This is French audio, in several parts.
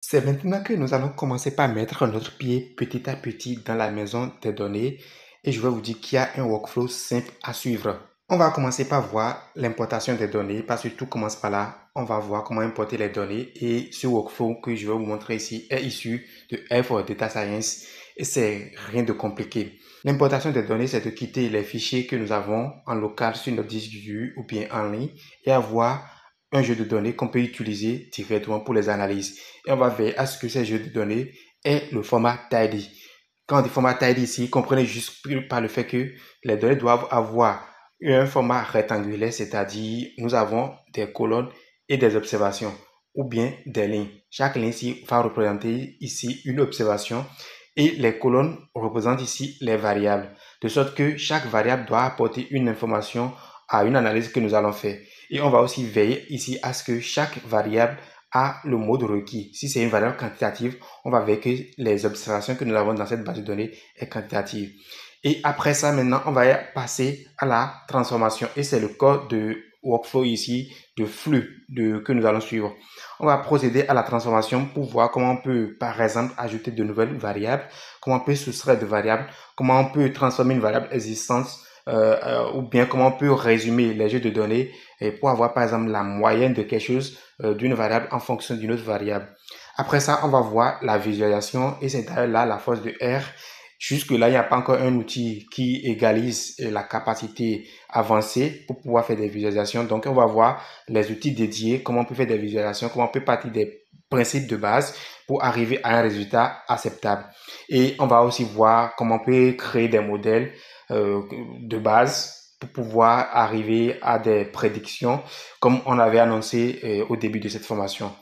C'est maintenant que nous allons commencer par mettre notre pied petit à petit dans la maison des données et je vais vous dire qu'il y a un workflow simple à suivre. On va commencer par voir l'importation des données parce que tout commence par là. On va voir comment importer les données et ce workflow que je vais vous montrer ici est issu de R for Data Science et c'est rien de compliqué. L'importation des données, c'est de quitter les fichiers que nous avons en local sur notre disque dur ou bien en ligne et avoir un jeu de données qu'on peut utiliser directement pour les analyses. Et on va veiller à ce que ces jeux de données aient le format tidy. Quand on dit format tidy ici, comprenez juste par le fait que les données doivent avoir un format rectangulaire, c'est-à-dire nous avons des colonnes et des observations ou bien des lignes. Chaque ligne ici va représenter ici une observation et les colonnes représentent ici les variables, de sorte que chaque variable doit apporter une information à une analyse que nous allons faire. Et on va aussi veiller ici à ce que chaque variable a le mode requis. Si c'est une variable quantitative, on va veiller que les observations que nous avons dans cette base de données est quantitative. Et après ça, maintenant, on va passer à la transformation. Et c'est le code de workflow ici, de flux que nous allons suivre. On va procéder à la transformation pour voir comment on peut, par exemple, ajouter de nouvelles variables, comment on peut soustraire de variables, comment on peut transformer une variable existante ou bien comment on peut résumer les jeux de données pour avoir par exemple la moyenne de quelque chose d'une variable en fonction d'une autre variable. Après ça, on va voir la visualisation et c'est d'ailleurs là la force de R. Jusque-là, il n'y a pas encore un outil qui égalise la capacité avancée pour pouvoir faire des visualisations. Donc, on va voir les outils dédiés, comment on peut faire des visualisations, comment on peut partir des principes de base pour arriver à un résultat acceptable. Et on va aussi voir comment on peut créer des modèles de base pour pouvoir arriver à des prédictions comme on avait annoncé au début de cette formation.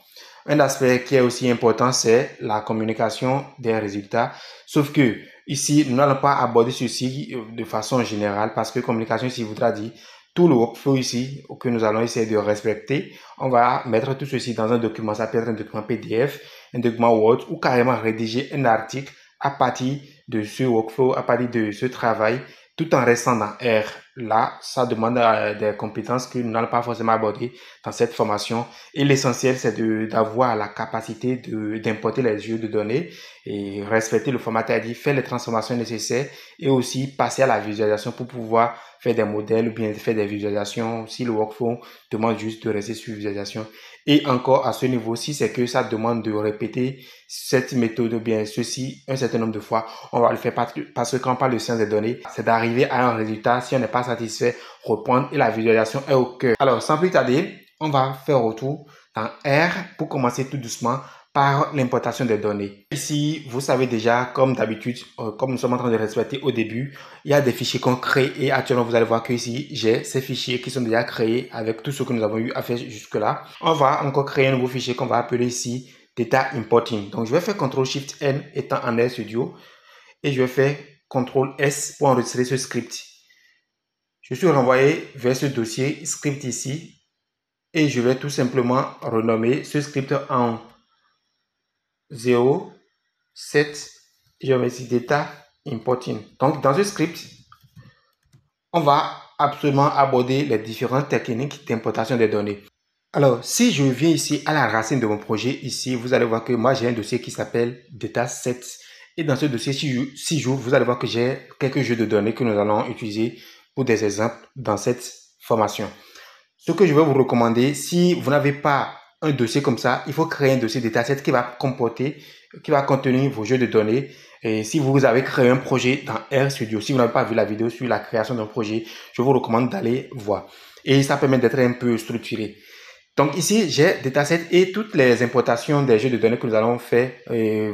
Un aspect qui est aussi important, c'est la communication des résultats. Sauf que ici, nous n'allons pas aborder ceci de façon générale parce que communication ici voudra dire tout le workflow ici que nous allons essayer de respecter. On va mettre tout ceci dans un document, ça peut être un document PDF, un document Word ou carrément rédiger un article à partir de ce workflow, à partir de ce travail, tout en restant dans R. Là, ça demande des compétences que nous n'allons pas forcément aborder dans cette formation. Et l'essentiel, c'est d'avoir la capacité d'importer les jeux de données et respecter le format TIDI, faire les transformations nécessaires et aussi passer à la visualisation pour pouvoir faire des modèles ou bien faire des visualisations si le workflow demande juste de rester sur visualisation. Et encore à ce niveau, si c'est que ça demande de répéter cette méthode ou bien ceci un certain nombre de fois, on va le faire parce que quand on parle de sciences des données, c'est d'arriver à un résultat. Si on n'est pas satisfait, reprendre et la visualisation est au cœur. Alors, sans plus tarder, on va faire retour dans R pour commencer tout doucement par l'importation des données. Ici, vous savez déjà, comme d'habitude, comme nous sommes en train de respecter au début, il y a des fichiers qu'on crée et actuellement, vous allez voir que ici, j'ai ces fichiers qui sont déjà créés avec tout ce que nous avons eu à faire jusque-là. On va encore créer un nouveau fichier qu'on va appeler ici Data Importing. Donc, je vais faire CTRL-SHIFT-N étant en RStudio et je vais faire CTRL-S pour enregistrer ce script. Je suis renvoyé vers ce dossier script ici et je vais tout simplement renommer ce script en 0, 7, je vais mettre data importing. Donc, dans ce script, on va absolument aborder les différentes techniques d'importation des données. Alors, si je viens ici à la racine de mon projet, ici, vous allez voir que moi, j'ai un dossier qui s'appelle dataset. Et dans ce dossier, si j'ouvre, vous allez voir que j'ai quelques jeux de données que nous allons utiliser pour des exemples dans cette formation. Ce que je vais vous recommander, si vous n'avez pas un dossier comme ça, il faut créer un dossier dataset qui va contenir vos jeux de données. Et si vous avez créé un projet dans RStudio, si vous n'avez pas vu la vidéo sur la création d'un projet, je vous recommande d'aller voir. Et ça permet d'être un peu structuré. Donc ici, j'ai dataset et toutes les importations des jeux de données que nous allons faire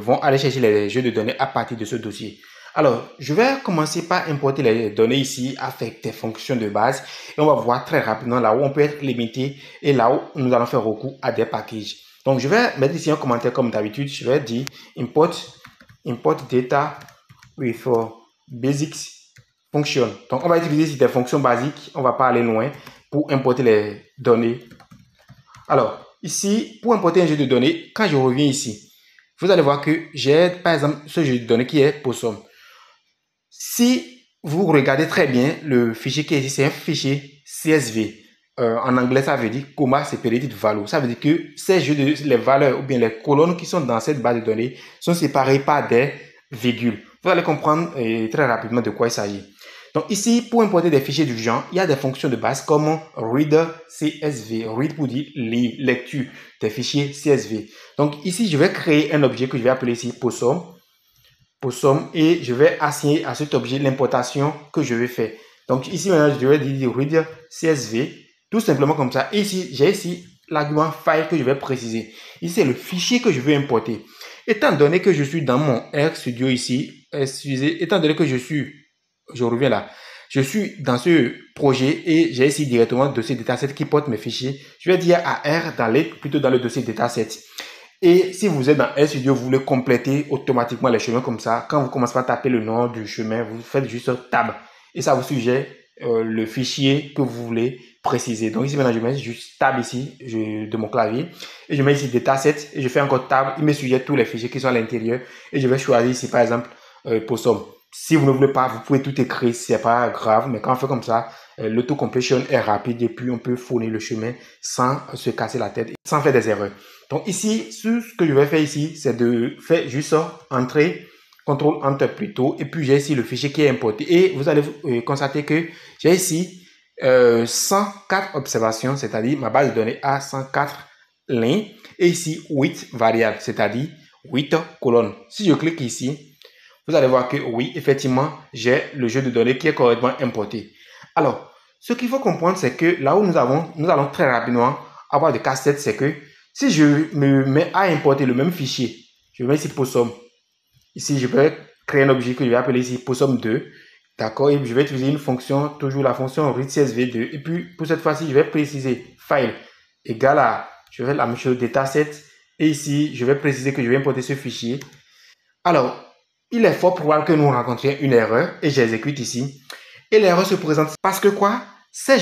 vont aller chercher les jeux de données à partir de ce dossier. Alors, je vais commencer par importer les données ici avec des fonctions de base et on va voir très rapidement là où on peut être limité et là où nous allons faire recours à des packages. Donc, je vais mettre ici un commentaire comme d'habitude. Je vais dire import data with basics function. Donc, on va utiliser des fonctions basiques. On va pas aller loin pour importer les données. Alors, ici, pour importer un jeu de données, quand je reviens ici, vous allez voir que j'ai par exemple ce jeu de données qui est Possum. Si vous regardez très bien le fichier qui est ici, c'est un fichier CSV. en anglais, ça veut dire comma separated value. Ça veut dire que les valeurs ou bien les colonnes qui sont dans cette base de données sont séparées par des virgules. Vous allez comprendre très rapidement de quoi il s'agit. Donc ici, pour importer des fichiers du genre, il y a des fonctions de base comme read CSV. Read pour dire lecture des fichiers CSV. Donc ici, je vais créer un objet que je vais appeler ici possum. Et je vais assigner à cet objet l'importation que je vais faire. Donc ici, maintenant, je vais dire read CSV, tout simplement comme ça. Et ici, j'ai ici l'argument file que je vais préciser. Ici, c'est le fichier que je veux importer. Étant donné que je suis dans mon RStudio ici, étant donné que je reviens là, je suis dans ce projet et j'ai ici directement le dossier dataset qui porte mes fichiers. Je vais dire à R plutôt dans le dossier dataset. Et si vous êtes dans RStudio, vous voulez compléter automatiquement les chemins comme ça. Quand vous commencez par taper le nom du chemin, vous faites juste tab et ça vous suggère le fichier que vous voulez préciser. Donc ici maintenant, je mets juste tab ici de mon clavier et je mets ici dataset et je fais encore tab. Il me suggère tous les fichiers qui sont à l'intérieur et je vais choisir ici par exemple possum. Si vous ne voulez pas, vous pouvez tout écrire, c'est pas grave, mais quand on fait comme ça, l'auto-completion est rapide et puis on peut fournir le chemin sans se casser la tête, sans faire des erreurs. Donc ici, ce que je vais faire ici, c'est de faire juste entrer, CTRL Enter plutôt, et puis j'ai ici le fichier qui est importé. Et vous allez constater que j'ai ici 104 observations, c'est-à-dire ma base de données a 104 lignes, et ici 8 variables, c'est-à-dire 8 colonnes. Si je clique ici, vous allez voir que oui, effectivement, j'ai le jeu de données qui est correctement importé. Alors, ce qu'il faut comprendre, c'est que là où nous allons très rapidement avoir des casse-têtes, c'est que si je me mets à importer le même fichier, je mets ici possum. Ici, je vais créer un objet que je vais appeler ici possum2. D'accord? Et je vais utiliser une fonction, toujours la fonction readcsv2. Et puis, pour cette fois-ci, je vais préciser file égale à, je vais la même chose, dataset. Et ici, je vais préciser que je vais importer ce fichier. Alors, il est fort probable que nous rencontrions une erreur et j'exécute ici. Et l'erreur se présente parce que quoi? Ces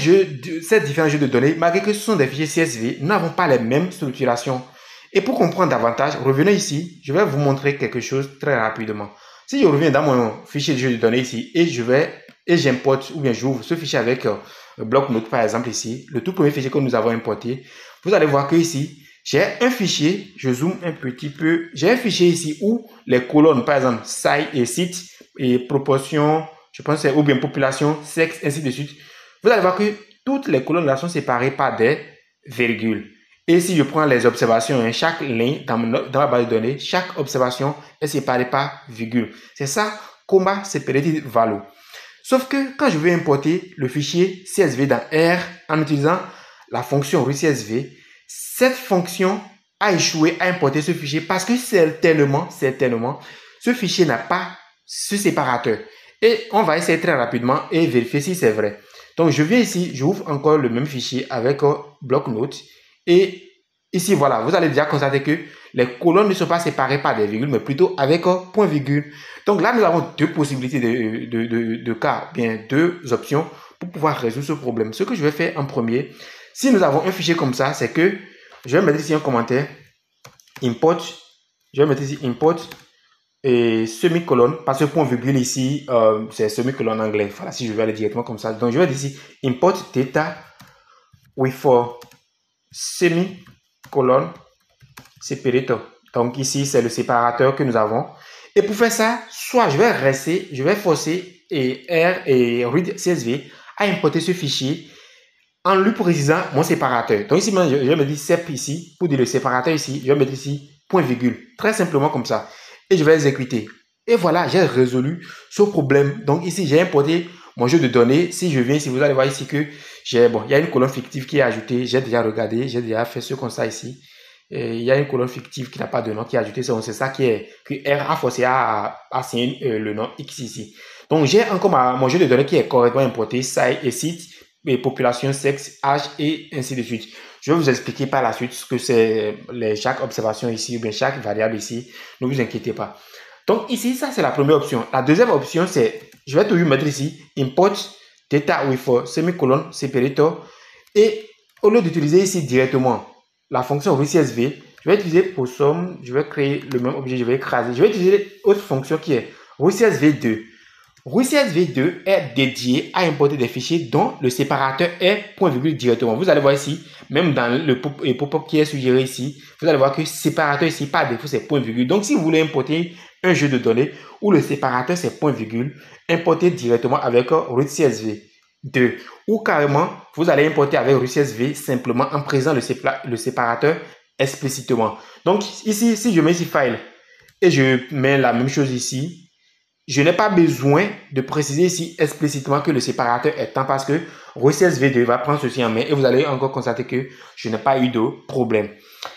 différents jeux de données, malgré que ce sont des fichiers CSV, n'avons pas les mêmes structurations. Et pour comprendre davantage, revenez ici. Je vais vous montrer quelque chose très rapidement. Si je reviens dans mon fichier de jeu de données ici et j'importe ou bien j'ouvre ce fichier avec bloc-notes par exemple ici, le tout premier fichier que nous avons importé, vous allez voir que ici, j'ai un fichier, je zoome un petit peu, j'ai un fichier ici où les colonnes, par exemple, size et site et proportion, je pense, ou bien population, sexe, ainsi de suite. Vous allez voir que toutes les colonnes là sont séparées par des virgules. Et si je prends les observations, chaque ligne dans la base de données, chaque observation est séparée par virgule. C'est ça, comma separated value. Sauf que quand je veux importer le fichier CSV dans R en utilisant la fonction readcsv, cette fonction a échoué à importer ce fichier parce que certainement, ce fichier n'a pas ce séparateur. Et on va essayer très rapidement et vérifier si c'est vrai. Donc, je viens ici, j'ouvre encore le même fichier avec bloc-notes. Et ici, voilà, vous allez déjà constater que les colonnes ne sont pas séparées par des virgules, mais plutôt avec point-virgule. Donc là, nous avons deux possibilités de cas, bien deux options pour pouvoir résoudre ce problème. Ce que je vais faire en premier, si nous avons un fichier comme ça, c'est que je vais mettre ici un commentaire, import, je vais mettre ici import et semi-colonne, parce que point virgule ici, c'est semi-colonne en anglais. Voilà, si je vais aller directement comme ça. Donc, je vais dire ici import data with semi-colonne separator. Donc, ici, c'est le séparateur que nous avons. Et pour faire ça, soit je vais forcer R et read CSV à importer ce fichier en lui précisant mon séparateur. Donc ici, je vais mettre sep ici, pour dire le séparateur ici, je vais mettre ici point virgule, très simplement comme ça. Et je vais exécuter. Et voilà, j'ai résolu ce problème. Donc ici, j'ai importé mon jeu de données. Si je viens ici, vous allez voir ici que il y a une colonne fictive qui est ajoutée. J'ai déjà regardé, j'ai déjà fait ce constat ici. Et il y a une colonne fictive qui n'a pas de nom qui est ajoutée. C'est ça que R a forcé à assigner le nom X ici. Donc j'ai encore mon jeu de données qui est correctement importé, size et site, et population, sexe, âge et ainsi de suite. Je vais vous expliquer par la suite ce que c'est chaque observation ici ou bien chaque variable ici. Ne vous inquiétez pas. Donc ici, ça c'est la première option. La deuxième option, c'est, je vais toujours mettre ici import data with semicolon separator. Et au lieu d'utiliser ici directement la fonction readcsv, je vais utiliser possum, je vais créer le même objet, je vais écraser. Je vais utiliser autre fonction qui est readcsv2. RuCSV2 est dédié à importer des fichiers dont le séparateur est point virgule directement. Vous allez voir ici, même dans le pop-up qui est suggéré ici, vous allez voir que séparateur ici, par défaut, c'est point virgule. Donc, si vous voulez importer un jeu de données où le séparateur, c'est point virgule, importez directement avec RuCSV2. Ou carrément, vous allez importer avec RuCSV simplement en présent le séparateur explicitement. Donc, ici, si je mets ici File et je mets la même chose ici, je n'ai pas besoin de préciser ici explicitement que le séparateur est temps parce que RuCSV2 va prendre ceci en main et vous allez encore constater que je n'ai pas eu de problème.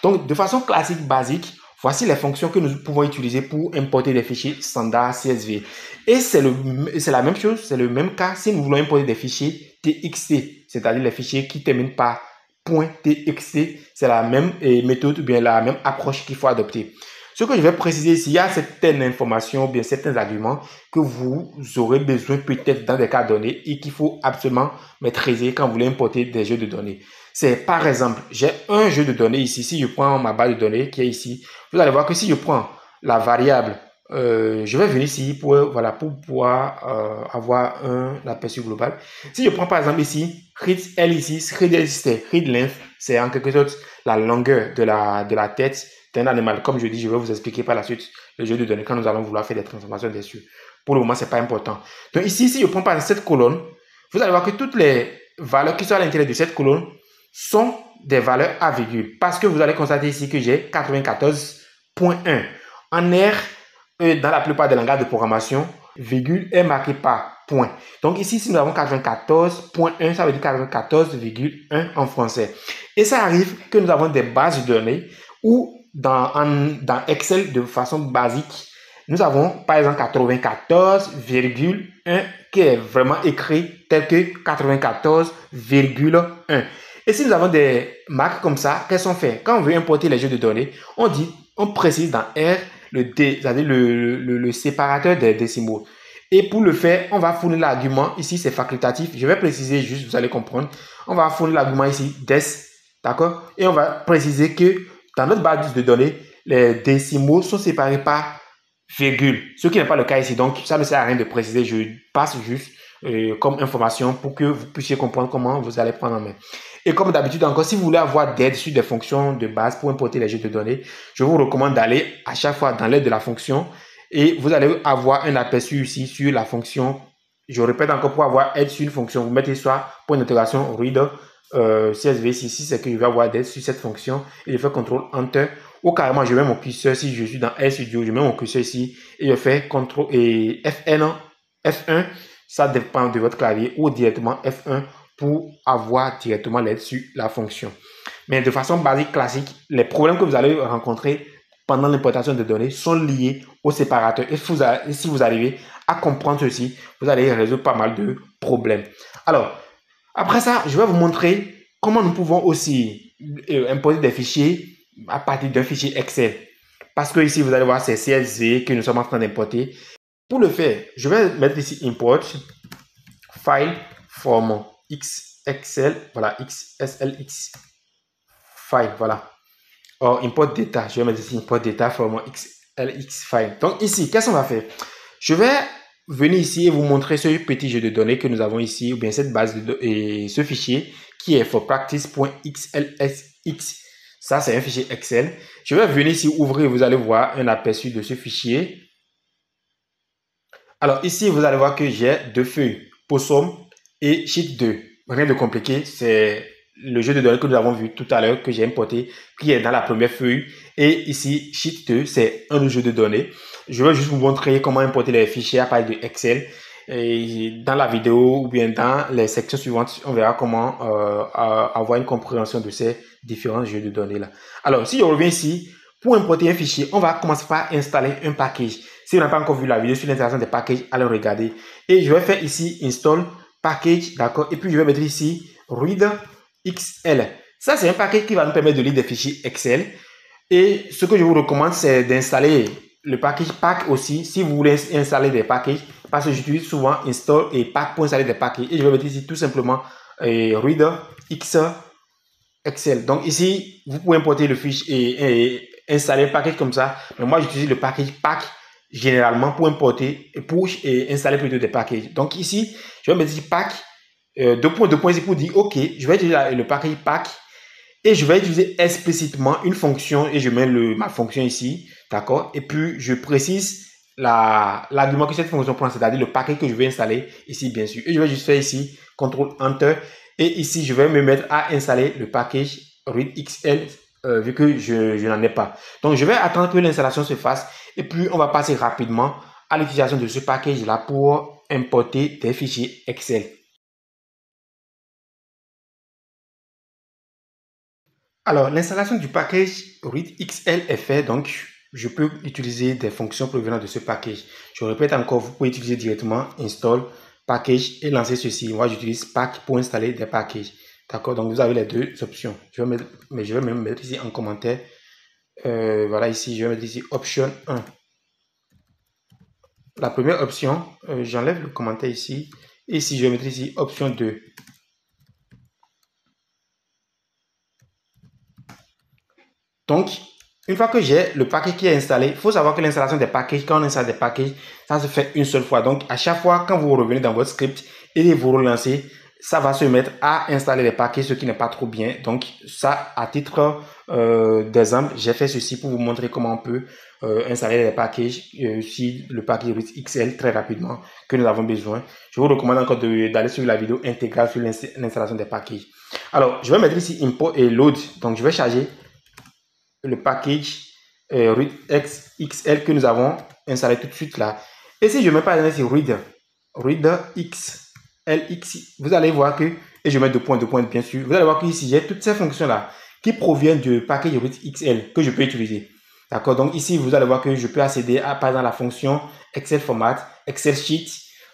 Donc, de façon classique, basique, voici les fonctions que nous pouvons utiliser pour importer des fichiers standard CSV. Et c'est la même chose, c'est le même cas si nous voulons importer des fichiers TXT, c'est-à-dire les fichiers qui terminent par .txt. C'est la même méthode ou bien la même approche qu'il faut adopter. Ce que je vais préciser ici, il y a certaines informations ou bien certains arguments que vous aurez besoin peut-être dans des cas donnés et qu'il faut absolument maîtriser quand vous voulez importer des jeux de données. C'est par exemple, j'ai un jeu de données ici. Si je prends ma base de données qui est ici, vous allez voir que si je prends la variable, je vais venir ici pour pouvoir avoir un aperçu global. Si je prends par exemple ici, readL ici, readL c'est read length, c'est en quelque sorte la longueur de la tête d'un animal. Comme je dis, je vais vous expliquer par la suite le jeu de données quand nous allons vouloir faire des transformations dessus. Pour le moment, c'est pas important. Donc ici, si je prends par exemple cette colonne, vous allez voir que toutes les valeurs qui sont à l'intérieur de cette colonne sont des valeurs à virgule. Parce que vous allez constater ici que j'ai 94.1. En R, dans la plupart des langages de programmation, virgule est marqué par point. Donc ici, si nous avons 94.1, ça veut dire 94,1 en français. Et ça arrive que nous avons des bases de données où dans Excel, de façon basique, nous avons par exemple 94,1 qui est vraiment écrit tel que 94,1. Et si nous avons des marques comme ça, qu'elles sont faites? Quand on veut importer les jeux de données, on précise dans R c'est-à-dire le séparateur des décimaux. Et pour le faire, on va fournir l'argument. Ici, c'est facultatif. Je vais préciser juste, vous allez comprendre. On va fournir l'argument ici, des, d'accord? Et on va préciser que dans notre base de données, les décimaux sont séparés par virgule, ce qui n'est pas le cas ici. Donc, ça ne sert à rien de préciser. Je passe juste comme information pour que vous puissiez comprendre comment vous allez prendre en main. Et comme d'habitude encore, si vous voulez avoir d'aide sur des fonctions de base pour importer les jeux de données, je vous recommande d'aller à chaque fois dans l'aide de la fonction et vous allez avoir un aperçu ici sur la fonction. Je répète encore, pour avoir aide sur une fonction, vous mettez soit point d'interrogation reader CSV ici, c'est que je vais avoir d'aide sur cette fonction et je fais CTRL ENTER ou carrément je mets mon curseur. Si je suis dans RStudio, je mets mon curseur ici et je fais CTRL et F1, ça dépend de votre clavier, ou directement F1 pour avoir directement l'aide sur la fonction. Mais de façon basique, classique, les problèmes que vous allez rencontrer pendant l'importation de données sont liés au séparateur. Et si vous arrivez à comprendre ceci, vous allez résoudre pas mal de problèmes. Alors, après ça, je vais vous montrer comment nous pouvons aussi importer des fichiers à partir d'un fichier Excel. Parce que ici, vous allez voir, c'est CSV que nous sommes en train d'importer. Pour le faire, je vais mettre ici import file from XXL, voilà, XSLX file, voilà. Or, import data, je vais mettre ici import data from XLX file. Donc ici, qu'est-ce qu'on va faire? Je vais venir ici et vous montrer ce petit jeu de données que nous avons ici, ou bien cette base et ce fichier qui est for practice.xlsx. Ça, c'est un fichier Excel. Je vais venir ici ouvrir, vous allez voir un aperçu de ce fichier. Alors ici, vous allez voir que j'ai deux feuilles, Possum et Sheet 2. Rien de compliqué, c'est le jeu de données que nous avons vu tout à l'heure, que j'ai importé, qui est dans la première feuille. Et ici, Sheet 2, c'est un jeu de données. Je vais juste vous montrer comment importer les fichiers à partir de Excel. Et dans la vidéo ou bien dans les sections suivantes, on verra comment avoir une compréhension de ces différents jeux de données là. Alors, si je reviens ici, pour importer un fichier, on va commencer par installer un package. Si vous n'avez pas encore vu la vidéo sur l'installation des packages, allez regarder. Et je vais faire ici install package, d'accord. Et puis je vais mettre ici readXL. Ça, c'est un package qui va nous permettre de lire des fichiers Excel. Et ce que je vous recommande, c'est d'installer le package pack aussi, si vous voulez installer des packages, parce que j'utilise souvent install et pack pour installer des packages. Et je vais mettre ici tout simplement readXL. Donc ici, vous pouvez importer le fichier et installer le package comme ça. Mais moi, j'utilise le package pack généralement pour importer, pour installer plutôt des packages. Donc ici, je vais mettre ici pack, deux points ici pour dire, OK, je vais utiliser le package pack et je vais utiliser explicitement une fonction et je mets ma fonction ici, d'accord? Et puis, je précise l'argument que cette fonction prend, c'est-à-dire le package que je vais installer ici, bien sûr. Et je vais juste faire ici, CTRL ENTER. Et ici, je vais me mettre à installer le package ReadXL vu que je n'en ai pas. Donc, je vais attendre que l'installation se fasse et puis on va passer rapidement à l'utilisation de ce package-là pour importer des fichiers Excel. Alors, l'installation du package ReadXL est fait, donc je peux utiliser des fonctions provenant de ce package. Je répète encore, vous pouvez utiliser directement install package et lancer ceci. Moi, j'utilise pack pour installer des packages. D'accord, donc vous avez les deux options. Je vais même mettre ici en commentaire. Voilà, ici, je vais mettre ici option 1. La première option, j'enlève le commentaire ici. Et ici, je vais mettre ici option 2. Donc, une fois que j'ai le package qui est installé, il faut savoir que l'installation des packages, quand on installe des packages, ça se fait une seule fois. Donc, à chaque fois, quand vous revenez dans votre script et vous relancez, ça va se mettre à installer les packages, ce qui n'est pas trop bien. Donc, ça, à titre d'exemple, j'ai fait ceci pour vous montrer comment on peut installer les packages sur le package XL très rapidement que nous avons besoin. Je vous recommande encore d'aller sur la vidéo intégrale sur l'installation des packages. Alors, je vais mettre ici import et load. Donc, je vais charger le package ReadXL que nous avons installé tout de suite là. Et si je mets par exemple ici ReadXLX, vous allez voir que, et je mets deux points bien sûr, vous allez voir que ici j'ai toutes ces fonctions là qui proviennent du package ReadXL que je peux utiliser. D'accord, donc ici vous allez voir que je peux accéder à par exemple la fonction Excel Format, Excel Sheet.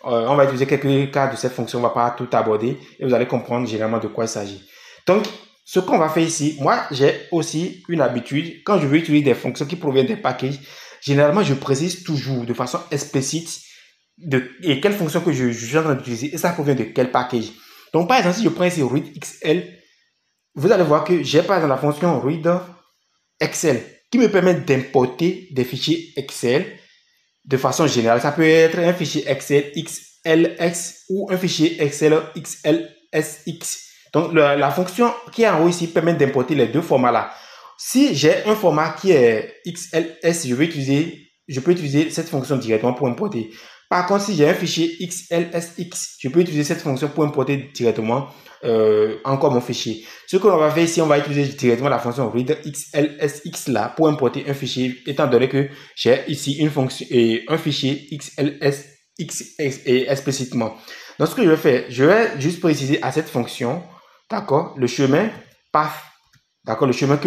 On va utiliser quelques cas de cette fonction, on ne va pas tout aborder et vous allez comprendre généralement de quoi il s'agit. Donc, ce qu'on va faire ici, moi, j'ai aussi une habitude, quand je veux utiliser des fonctions qui proviennent des packages, généralement, je précise toujours de façon explicite et quelle fonction que je suis en train d'utiliser et ça provient de quel package. Donc, par exemple, si je prends ici ReadXL, vous allez voir que j'ai par exemple la fonction ReadXL qui me permet d'importer des fichiers Excel de façon générale. Ça peut être un fichier Excel XLX ou un fichier Excel XLSX. Donc, la fonction qui est en haut ici permet d'importer les deux formats là. Si j'ai un format qui est XLS, je peux utiliser cette fonction directement pour importer. Par contre, si j'ai un fichier XLSX, je peux utiliser cette fonction pour importer directement encore mon fichier. Ce que l'on va faire ici, on va utiliser directement la fonction readXLSX là pour importer un fichier, étant donné que j'ai ici une fonction et un fichier XLSX et explicitement. Donc, ce que je vais faire, je vais juste préciser à cette fonction, d'accord, le chemin path, d'accord, le chemin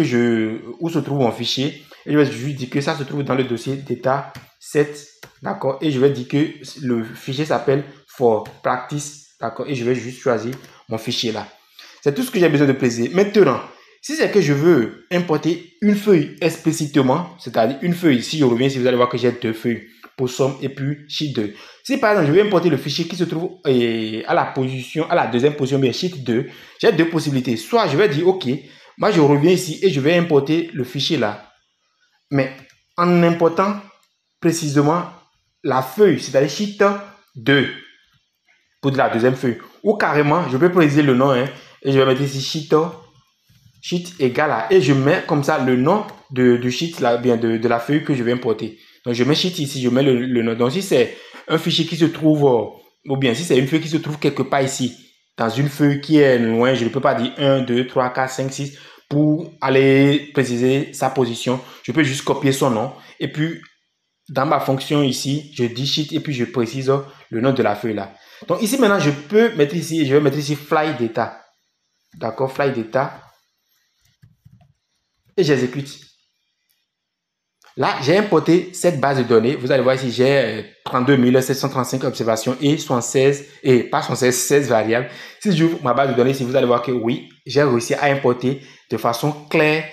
où se trouve mon fichier. Et je vais juste dire que ça se trouve dans le dossier data set, d'accord, et je vais dire que le fichier s'appelle for practice, d'accord, et je vais juste choisir mon fichier là. C'est tout ce que j'ai besoin de préciser. Maintenant, si c'est que je veux importer une feuille explicitement, c'est-à-dire une feuille, si je reviens ici, vous allez voir que j'ai deux feuilles, pour somme et puis sheet 2. Si par exemple, je veux importer le fichier qui se trouve à la deuxième position, bien sheet 2, j'ai deux possibilités. Soit je vais dire, OK, moi je reviens ici et je vais importer le fichier là. Mais en important précisément la feuille, c'est-à-dire sheet 2 pour la deuxième feuille. Ou carrément, je peux préciser le nom et je vais mettre ici sheet égale à, et je mets comme ça le nom du sheet là, bien de la feuille que je vais importer. Donc je mets sheet ici, je mets le nom. Donc si c'est un fichier qui se trouve, ou bien si c'est une feuille qui se trouve quelque part ici, dans une feuille qui est loin, je ne peux pas dire 1, 2, 3, 4, 5, 6, pour aller préciser sa position, je peux juste copier son nom. Et puis, dans ma fonction ici, je dis sheet et puis je précise le nom de la feuille là. Donc ici maintenant, je peux mettre ici, je vais mettre ici fly data. D'accord, fly data. Et j'exécute. Là, j'ai importé cette base de données. Vous allez voir ici, j'ai 32 735 observations et 16 variables. Si j'ouvre ma base de données ici, vous allez voir que oui, j'ai réussi à importer de façon claire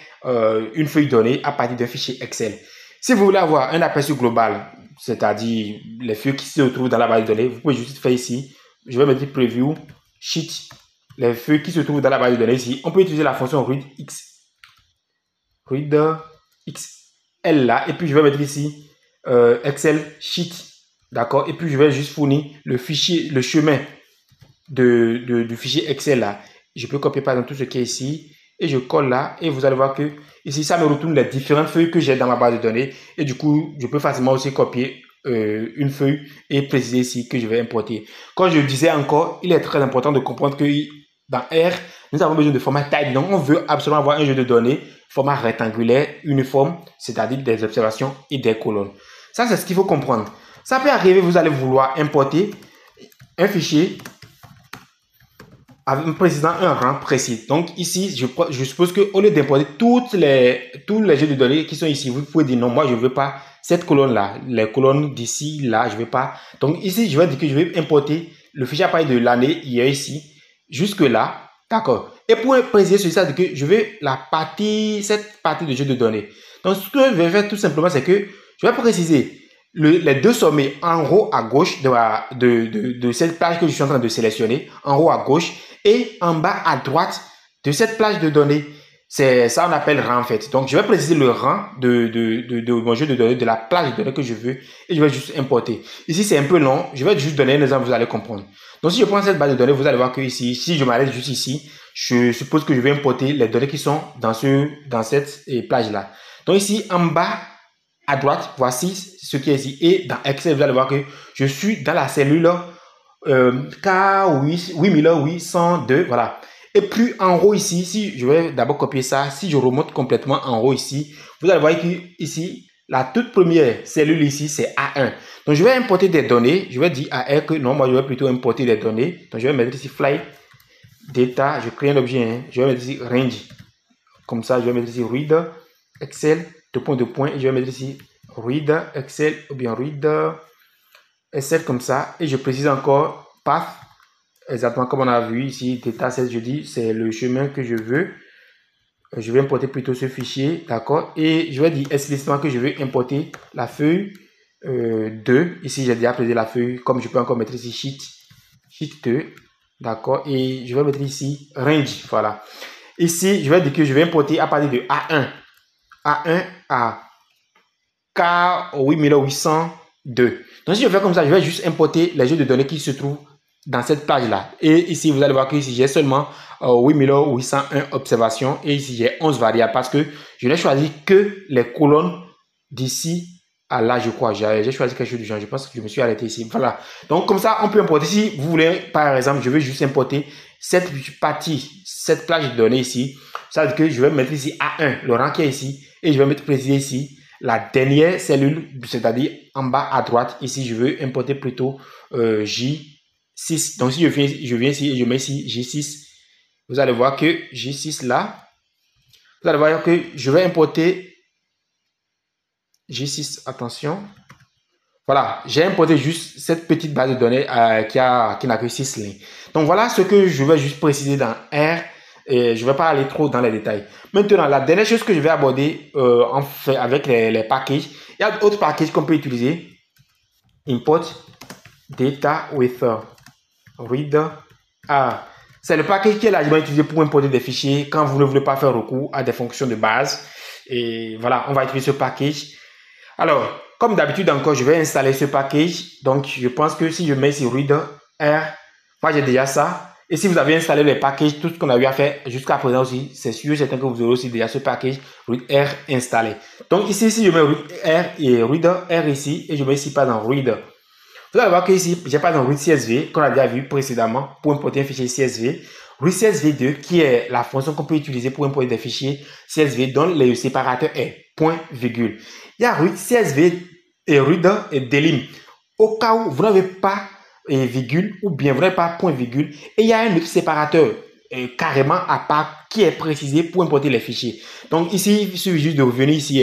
une feuille de données à partir d'un fichier Excel. Si vous voulez avoir un aperçu global, c'est-à-dire les feuilles qui se trouvent dans la base de données, vous pouvez juste faire ici. Je vais mettre preview sheet. Les feuilles qui se trouvent dans la base de données ici. On peut utiliser la fonction readXL là, et puis je vais mettre ici Excel Sheet. D'accord? Et puis, je vais juste fournir le fichier, le chemin du fichier Excel là. Je peux copier par exemple tout ce qui est ici et je colle là et vous allez voir que ici ça me retourne les différentes feuilles que j'ai dans ma base de données et du coup je peux facilement aussi copier une feuille et préciser ici que je vais importer. Comme je le disais encore, il est très important de comprendre que dans R, nous avons besoin de format type. Donc on veut absolument avoir un jeu de données format rectangulaire, uniforme, c'est-à-dire des observations et des colonnes. Ça c'est ce qu'il faut comprendre. Ça peut arriver, vous allez vouloir importer un fichier en précisant un rang précis. Donc ici, je suppose qu'au lieu d'importer tous les jeux de données qui sont ici, vous pouvez dire non, moi je ne veux pas cette colonne-là, les colonnes d'ici, là, je ne veux pas. Donc ici, je vais dire que je vais importer le fichier à partir de l'année hier ici, jusque là, d'accord. Et pour préciser ceci, c'est que je veux cette partie de jeu de données. Donc ce que je vais faire tout simplement, c'est que je vais préciser les deux sommets en haut à gauche de cette plage que je suis en train de sélectionner, en haut à gauche, et en bas à droite de cette plage de données. C'est ça on appelle rang en fait. Donc je vais préciser le rang de mon jeu de données, de la plage de données que je veux, et je vais juste importer. Ici c'est un peu long, je vais juste donner un exemple, vous allez comprendre. Donc si je prends cette base de données, vous allez voir que ici, si je m'arrête juste ici, je suppose que je vais importer les données qui sont dans cette plage là. Donc ici en bas à droite, voici ce qui est ici. Et dans Excel, vous allez voir que je suis dans la cellule K8802. Voilà. Et puis en haut ici, si je vais d'abord copier ça, si je remonte complètement en haut ici, vous allez voir que ici, la toute première cellule ici, c'est A1. Donc je vais importer des données. Je vais dire à R que non, moi je vais plutôt importer des données. Donc je vais mettre ici fly data. Je crée un objet. Hein. Je vais mettre ici range. Comme ça, je vais mettre ici read Excel. De point et je vais mettre ici read Excel ou bien read Excel comme ça et je précise encore path exactement comme on a vu ici dataset. Je dis c'est le chemin que je veux, je vais importer plutôt ce fichier, d'accord, et je vais dire explicitement que je veux importer la feuille 2. Ici j'ai déjà précisé la feuille, comme je peux encore mettre ici sheet 2, d'accord, et je vais mettre ici range. Voilà, ici je vais dire que je vais importer à partir de A1 à K8802. Donc si je fais comme ça, je vais juste importer les jeux de données qui se trouvent dans cette plage là. Et ici, vous allez voir que ici j'ai seulement 8801 observations et ici j'ai 11 variables parce que je n'ai choisi que les colonnes d'ici à là, je crois. J'ai choisi quelque chose du genre. Je pense que je me suis arrêté ici. Voilà. Donc comme ça, on peut importer. Si vous voulez, par exemple, je veux juste importer cette partie, cette plage de données ici. Ça veut dire que je vais mettre ici A1, le rang qui est ici, et je vais mettre préciser ici la dernière cellule, c'est-à-dire en bas à droite. Ici, je veux importer plutôt J6. Donc, si je viens ici et je mets ici J6, vous allez voir que J6 là, vous allez voir que je vais importer J6. Attention. Voilà, j'ai importé juste cette petite base de données qui n'a que 6 lignes. Donc, voilà ce que je vais juste préciser dans R. Et je ne vais pas aller trop dans les détails. Maintenant, la dernière chose que je vais aborder en fait avec les packages, il y a d'autres packages qu'on peut utiliser. Import data with reader. C'est le package qui est largement utilisé pour importer des fichiers quand vous ne voulez pas faire recours à des fonctions de base. Et voilà, on va utiliser ce package. Alors, comme d'habitude encore, je vais installer ce package. Donc, je pense que si je mets ici reader R, moi j'ai déjà ça. Et si vous avez installé les packages, tout ce qu'on a eu à faire jusqu'à présent aussi, c'est sûr, certain que vous aurez aussi déjà ce package reader R installé. Donc ici, si je mets reader R et reader R ici, et je mets ici pas dans reader, vous allez voir que ici, j'ai pas dans read CSV, qu'on a déjà vu précédemment pour importer un fichier CSV. Read CSV2, qui est la fonction qu'on peut utiliser pour importer des fichiers CSV, dont le séparateur est point, virgule. Il y a read CSV et reader et delim. Au cas où vous n'avez pas virgule ou bien vous n'avez pas point virgule, et il y a un autre séparateur carrément à part qui est précisé pour importer les fichiers. Donc ici, il suffit juste de revenir ici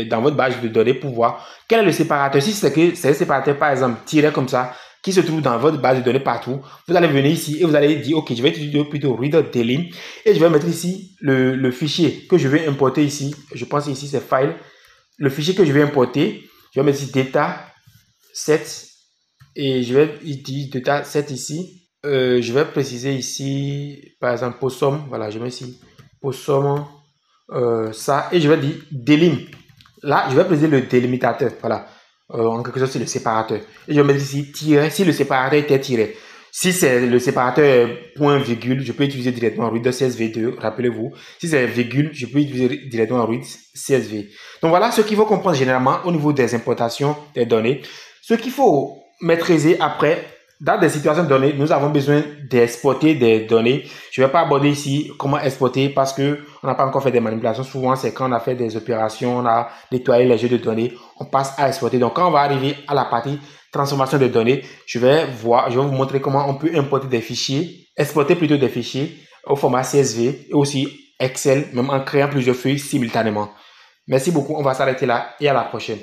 dans votre base de données pour voir quel est le séparateur. Si c'est que c'est un séparateur par exemple tiré comme ça qui se trouve dans votre base de données partout, vous allez venir ici et vous allez dire ok, je vais utiliser plutôt reader delim et je vais mettre ici le fichier que je vais importer ici. Je pense ici c'est file. Le fichier que je vais importer, je vais mettre ici data set et je vais utiliser data set ici. Je vais préciser ici, par exemple, possum. Voilà, je mets ici possum, ça, et je vais dire delim. Là, je vais préciser le délimitateur. Voilà, en quelque sorte, c'est le séparateur. Et je vais mettre ici tiret si le séparateur était tiré. Si c'est le séparateur point virgule, je peux utiliser directement Reader CSV2, rappelez-vous. Si c'est virgule, je peux utiliser directement Reader CSV. Donc voilà ce qu'il faut comprendre généralement au niveau des importations des données. Ce qu'il faut maîtriser après, dans des situations données, nous avons besoin d'exporter des données. Je ne vais pas aborder ici comment exporter parce que on n'a pas encore fait des manipulations. Souvent, c'est quand on a fait des opérations, on a nettoyé les jeux de données, on passe à exporter. Donc, quand on va arriver à la partie transformation de données, je vais vous montrer comment on peut importer des fichiers, exporter plutôt des fichiers au format CSV et aussi Excel, même en créant plusieurs feuilles simultanément. Merci beaucoup, on va s'arrêter là et à la prochaine.